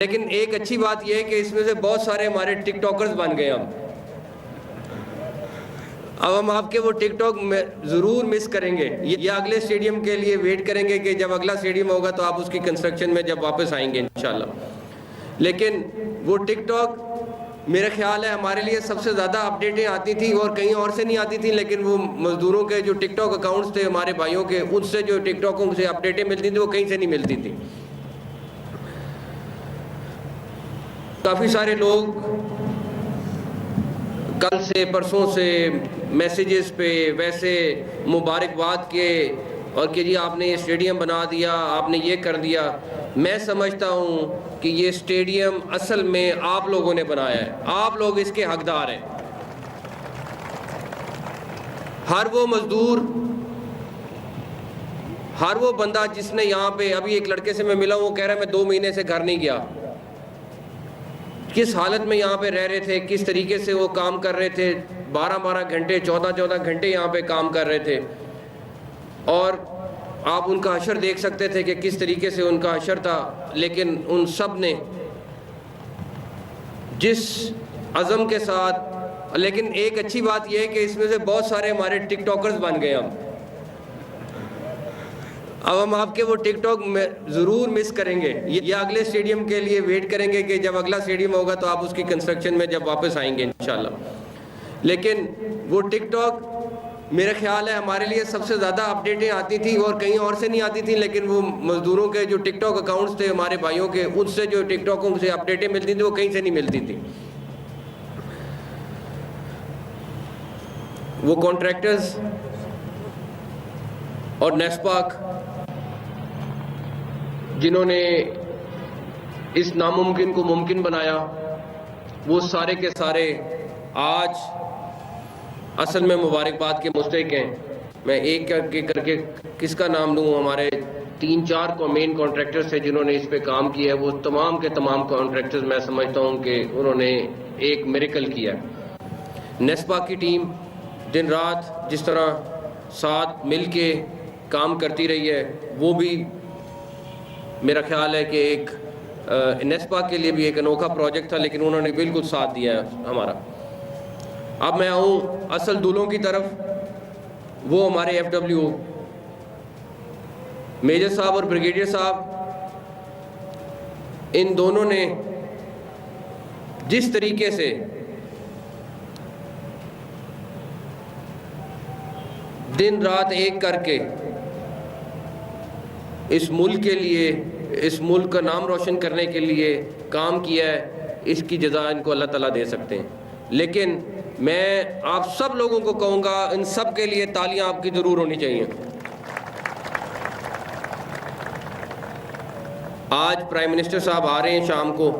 لیکن ایک اچھی بات یہ ہے کہ اس میں سے بہت سارے ہمارے ٹک ٹاکرز بن گئے اب ہم آپ کے وہ ٹک ٹاک ضرور مس کریں گے یا اگلے اسٹیڈیم کے لیے ویٹ کریں گے کہ جب اگلا اسٹیڈیم ہوگا تو آپ اس کی کنسٹرکشن میں جب واپس آئیں گے انشاءاللہ. لیکن وہ ٹک ٹاک میرا خیال ہے ہمارے لیے سب سے زیادہ اپڈیٹیں آتی تھیں اور کہیں اور سے نہیں آتی تھیں، لیکن وہ مزدوروں کے جو ٹک ٹاک اکاؤنٹس تھے ہمارے بھائیوں کے، ان سے جو ٹک ٹاکوں سے اپڈیٹیں ملتی تھیں وہ کہیں سے نہیں ملتی تھیں. کافی سارے لوگ کل سے پرسوں سے میسیجز پہ ویسے مبارکباد کے اور کہ جی آپ نے یہ اسٹیڈیم بنا دیا، آپ نے یہ کر دیا. میں سمجھتا ہوں کہ یہ اسٹیڈیم اصل میں آپ لوگوں نے بنایا ہے، آپ لوگ اس کے حقدار ہیں. ہر وہ مزدور، ہر وہ بندہ جس نے یہاں پہ، ابھی ایک لڑکے سے میں ملا ہوں، وہ کہہ رہا ہے میں 2 مہینے سے گھر نہیں گیا. کس حالت میں یہاں پہ رہ رہے تھے، کس طریقے سے وہ کام کر رہے تھے، 12 گھنٹے 14 گھنٹے یہاں پہ کام کر رہے تھے. اور آپ ان کا حشر دیکھ سکتے تھے کہ کس طریقے سے ان کا حشر تھا. لیکن ان سب نے جس عزم کے ساتھ، لیکن ایک اچھی بات یہ ہے کہ اس میں سے بہت سارے ہمارے ٹک ٹاکرز بن گئے اب ہم آپ کے وہ ٹک ٹاک ضرور مس کریں گے یا اگلے اسٹیڈیم کے لیے ویٹ کریں گے کہ جب اگلا اسٹیڈیم ہوگا تو آپ اس کی کنسٹرکشن میں جب واپس آئیں گے انشاءاللہ. لیکن وہ ٹک ٹاک میرا خیال ہے ہمارے لیے سب سے زیادہ اپڈیٹیں آتی تھیں اور کہیں اور سے نہیں آتی تھیں، لیکن وہ مزدوروں کے جو ٹک ٹاک اکاؤنٹس تھے ہمارے بھائیوں کے، ان سے جو ٹک ٹاکوں سے اپڈیٹیں ملتی تھیں وہ کہیں سے نہیں ملتی تھیں. وہ کانٹریکٹرز اور نیسپاک جنہوں نے اس ناممکن کو ممکن بنایا، وہ سارے کے سارے آج اصل میں مبارکباد کے مستحق ہیں. میں ایک کر کے کس کا نام لوں؟ ہمارے 3-4 کو مین کانٹریکٹرز تھے جنہوں نے اس پہ کام کیا ہے. وہ تمام کے تمام کانٹریکٹرز میں سمجھتا ہوں کہ انہوں نے ایک میریکل کیا. نیسپا کی ٹیم دن رات جس طرح ساتھ مل کے کام کرتی رہی ہے، وہ بھی میرا خیال ہے کہ ایک نیسپا کے لیے بھی ایک انوکھا پروجیکٹ تھا، لیکن انہوں نے بالکل ساتھ دیا ہے ہمارا. اب میں آؤں اصل دولوں کی طرف. وہ ہمارے ایف ڈبلیو میجر صاحب اور بریگیڈیئر صاحب، ان دونوں نے جس طریقے سے دن رات ایک کر کے اس ملک کے لیے، اس ملک کا نام روشن کرنے کے لیے کام کیا ہے، اس کی جزا ان کو اللہ تعالیٰ دے سکتے ہیں. لیکن میں آپ سب لوگوں کو کہوں گا، ان سب کے لیے تالیاں آپ کی ضرور ہونی چاہیے. آج پرائم منسٹر صاحب آ رہے ہیں شام کو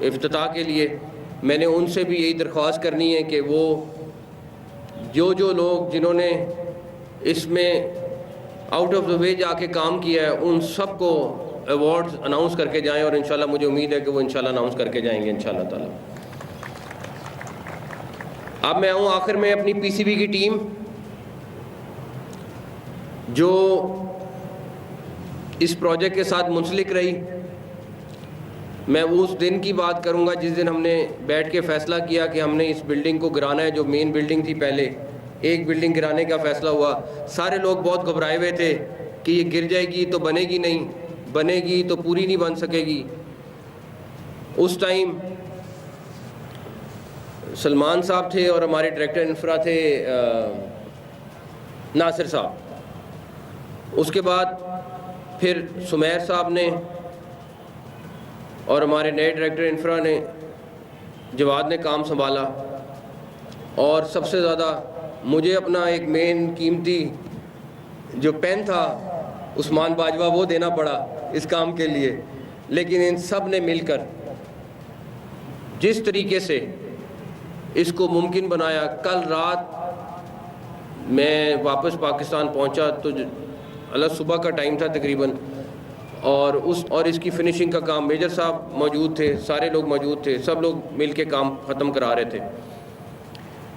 افتتاح کے لیے. میں نے ان سے بھی یہی درخواست کرنی ہے کہ وہ جو لوگ جنہوں نے اس میں آؤٹ آف دا وے جا کے کام کیا ہے، ان سب کو ایوارڈز اناؤنس کر کے جائیں، اور انشاءاللہ مجھے امید ہے کہ وہ انشاءاللہ اناؤنس کر کے جائیں گے انشاءاللہ تعالی. اب میں آؤں آخر میں اپنی پی سی بی کی ٹیم، جو اس پروجیکٹ کے ساتھ منسلک رہی. میں اس دن کی بات کروں گا جس دن ہم نے بیٹھ کے فیصلہ کیا کہ ہم نے اس بلڈنگ کو گرانا ہے. جو مین بلڈنگ تھی، پہلے ایک بلڈنگ گرانے کا فیصلہ ہوا. سارے لوگ بہت گھبرائے ہوئے تھے کہ یہ گر جائے گی تو بنے گی نہیں، بنے گی تو پوری نہیں بن سکے گی. اس ٹائم سلمان صاحب تھے اور ہمارے ڈائریکٹر انفرا تھے ناصر صاحب. اس کے بعد پھر سمیر صاحب نے اور ہمارے نئے ڈائریکٹر انفرا نے، جواد نے کام سنبھالا. اور سب سے زیادہ مجھے اپنا ایک مین قیمتی جو پین تھا عثمان باجوہ وہ دینا پڑا اس کام کے لیے. لیکن ان سب نے مل کر جس طریقے سے اس کو ممکن بنایا. کل رات میں واپس پاکستان پہنچا تو صبح کا ٹائم تھا تقریباً، اور اس کی فنشنگ کا کام میجر صاحب موجود تھے، سارے لوگ موجود تھے، سب لوگ مل کے کام ختم کرا رہے تھے.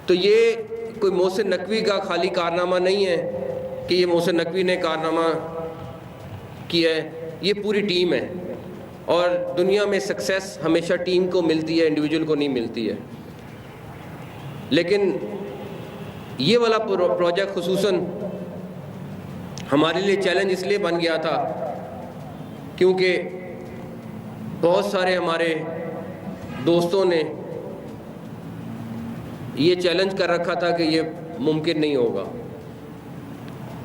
تو یہ کوئی محسن نقوی کا خالی کارنامہ نہیں ہے کہ یہ محسن نقوی نے کارنامہ کیا ہے، یہ پوری ٹیم ہے. اور دنیا میں سکسیس ہمیشہ ٹیم کو ملتی ہے, انڈیویجول کو نہیں ملتی ہے. لیکن یہ والا پروجیکٹ خصوصاً ہمارے لیے چیلنج اس لیے بن گیا تھا کیونکہ بہت سارے ہمارے دوستوں نے یہ چیلنج کر رکھا تھا کہ یہ ممکن نہیں ہوگا.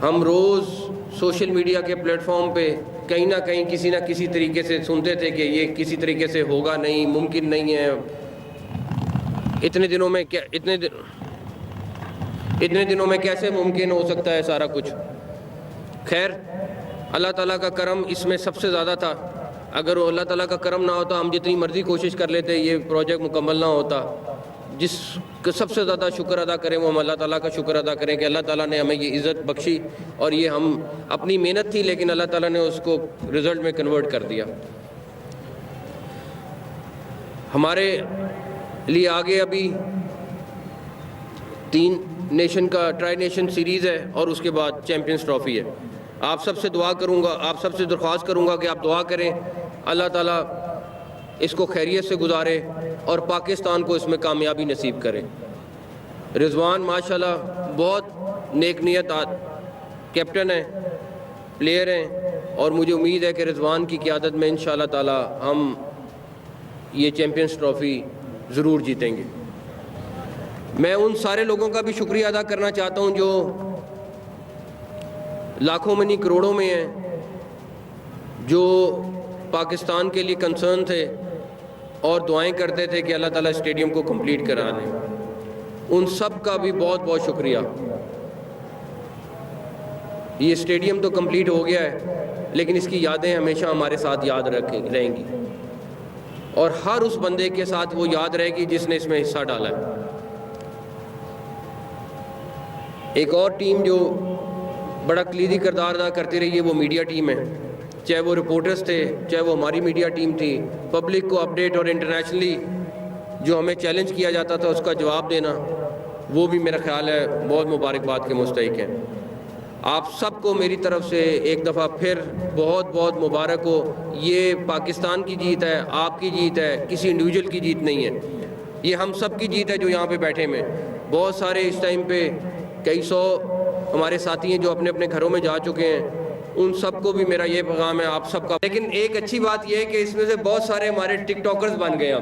ہم روز سوشل میڈیا کے پلیٹ فارم پہ کہیں نہ کہیں کسی نہ کسی طریقے سے سنتے تھے کہ یہ کسی طریقے سے ہوگا نہیں, ممکن نہیں ہے, اتنے دنوں میں کیسے ممکن ہو سکتا ہے سارا کچھ. خیر, اللہ تعالیٰ کا کرم اس میں سب سے زیادہ تھا. اگر وہ اللہ تعالیٰ کا کرم نہ ہوتا, ہم جتنی مرضی کوشش کر لیتے, یہ پروجیکٹ مکمل نہ ہوتا. جس کا سب سے زیادہ شکر ادا کریں وہ ہم اللہ تعالیٰ کا شکر ادا کریں کہ اللہ تعالیٰ نے ہمیں یہ عزت بخشی, اور یہ ہم اپنی محنت تھی لیکن اللہ تعالیٰ نے اس کو رزلٹ میں کنورٹ کر دیا. ہمارے لیے آگے ابھی 3 نیشن کا ٹرائی نیشن سیریز ہے اور اس کے بعد چیمپئنز ٹرافی ہے. آپ سب سے دعا کروں گا, آپ سب سے درخواست کروں گا کہ آپ دعا کریں, اللہ تعالیٰ اس کو خیریت سے گزارے اور پاکستان کو اس میں کامیابی نصیب کرے. رضوان ماشاءاللہ بہت نیک نیت کیپٹن ہیں, پلیئر ہیں, اور مجھے امید ہے کہ رضوان کی قیادت میں انشاءاللہ تعالی ہم یہ چیمپئنز ٹرافی ضرور جیتیں گے. میں ان سارے لوگوں کا بھی شکریہ ادا کرنا چاہتا ہوں جو لاکھوں میں نہیں کروڑوں میں ہیں, جو پاکستان کے لیے کنسرن تھے اور دعائیں کرتے تھے کہ اللہ تعالیٰ اسٹیڈیم کو کمپلیٹ کرا دیں. ان سب کا بھی بہت بہت شکریہ. یہ اسٹیڈیم تو کمپلیٹ ہو گیا ہے لیکن اس کی یادیں ہمیشہ ہمارے ساتھ یاد رہیں گی, اور ہر اس بندے کے ساتھ وہ یاد رہے گی جس نے اس میں حصہ ڈالا ہے. ایک اور ٹیم جو بڑا کلیدی کردار ادا کرتی رہی ہے وہ میڈیا ٹیم ہے, چاہے وہ رپورٹرز تھے, چاہے وہ ہماری میڈیا ٹیم تھی. پبلک کو اپڈیٹ اور انٹرنیشنلی جو ہمیں چیلنج کیا جاتا تھا اس کا جواب دینا, وہ بھی میرا خیال ہے بہت مبارکباد کے مستحق ہیں. آپ سب کو میری طرف سے ایک دفعہ پھر بہت بہت مبارک ہو. یہ پاکستان کی جیت ہے, آپ کی جیت ہے, کسی انڈیویجول کی جیت نہیں ہے. یہ ہم سب کی جیت ہے جو یہاں پہ بیٹھے ہیں. بہت سارے اس ٹائم پہ کئی سو ہمارے ساتھی ہیں جو اپنے اپنے گھروں میں جا چکے ہیں, ان سب کو بھی میرا یہ پیغام ہے آپ سب کا. لیکن ایک اچھی بات یہ ہے کہ اس میں سے بہت سارے ہمارے ٹک ٹاکرز بن گئے.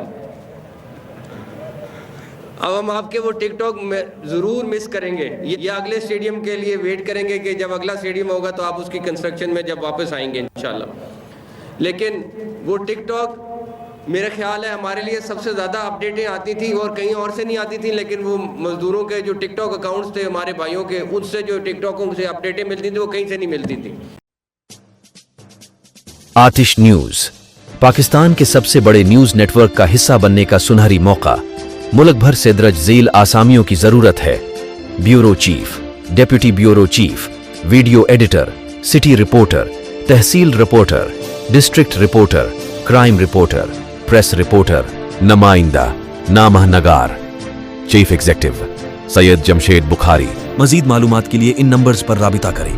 اب ہم آپ کے وہ ٹک ٹاک میں ضرور مس کریں گے. یہ اگلے اسٹیڈیم کے لیے ویٹ کریں گے کہ جب اگلا اسٹیڈیم ہوگا تو آپ اس کی کنسٹرکشن میں جب واپس آئیں گے انشاءاللہ. لیکن وہ ٹک ٹاک میرا خیال ہے ہمارے لیے سب سے زیادہ اپڈیٹیں آتی تھیں اور کہیں اور سے نہیں آتی تھیں, لیکن وہ مزدوروں کے جو ٹک ٹاک اکاؤنٹس تھے ہمارے بھائیوں کے, ان سے جو ٹک ٹاکوں سے اپڈیٹیں ملتی تھیں وہ کہیں سے نہیں ملتی تھیں. آتش نیوز پاکستان کے سب سے بڑے نیوز نیٹ ورک کا حصہ بننے کا سنہری موقع. ملک بھر سے درج ذیل آسامیوں کی ضرورت ہے. Bureau chief, deputy bureau chief, video editor, city reporter, tehsil reporter, district reporter, crime reporter, press reporter, نمائندہ, نامہ نگار. Chief executive Syed Jamshed Bukhari. مزید معلومات کے لیے ان نمبرز پر رابطہ کریں.